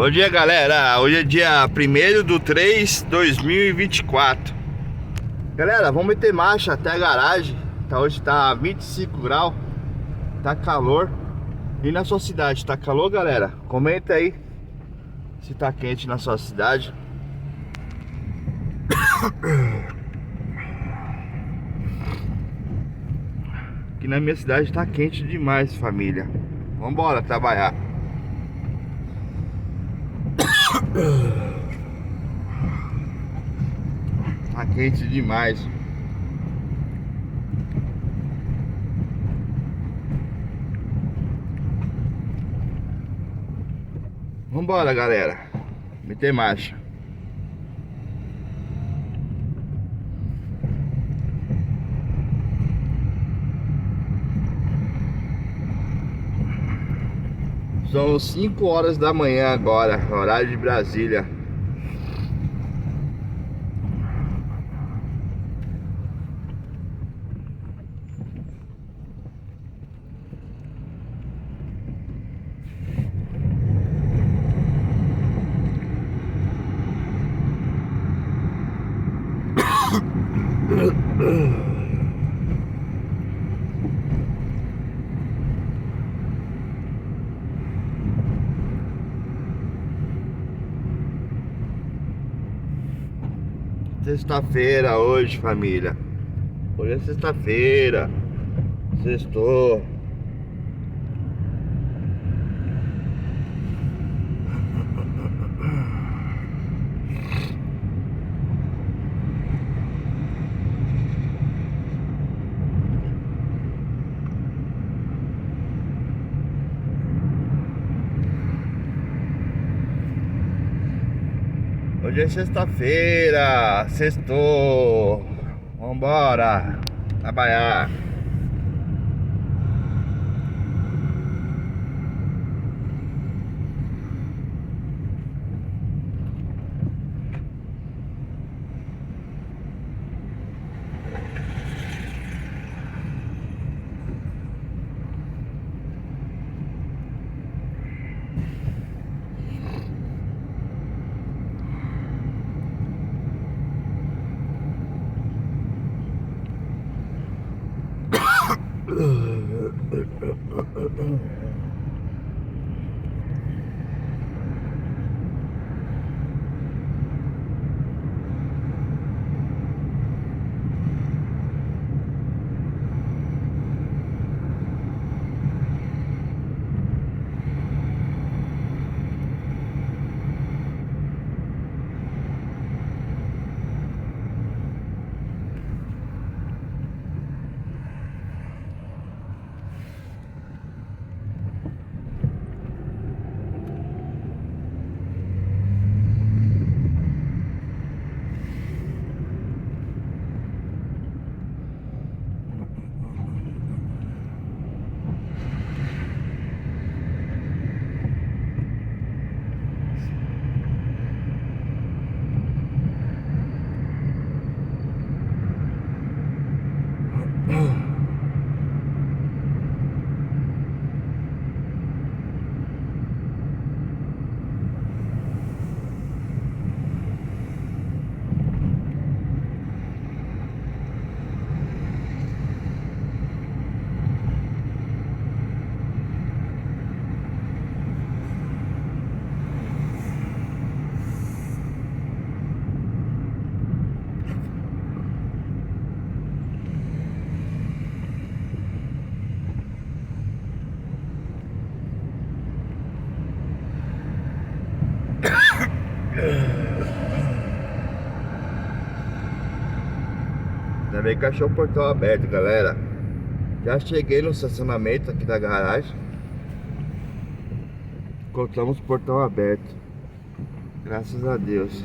Bom dia, galera. Hoje é dia 1º de 3 de 2024. Galera, vamos meter marcha até a garagem. Hoje tá 25 graus. Tá calor. E na sua cidade, tá calor, galera? Comenta aí se tá quente na sua cidade. Aqui na minha cidade tá quente demais, família. Vambora trabalhar. Tá quente demais. Vambora, galera. Meter marcha. São 5 horas da manhã agora, horário de Brasília. Sexta-feira hoje, família. Hoje é sexta-feira. Sextou. Hoje é sexta-feira, sextou. Vambora trabalhar. Ainda bem que achou o portão aberto, galera. Já cheguei no estacionamento aqui da garagem. Encontramos o portão aberto. Graças a Deus.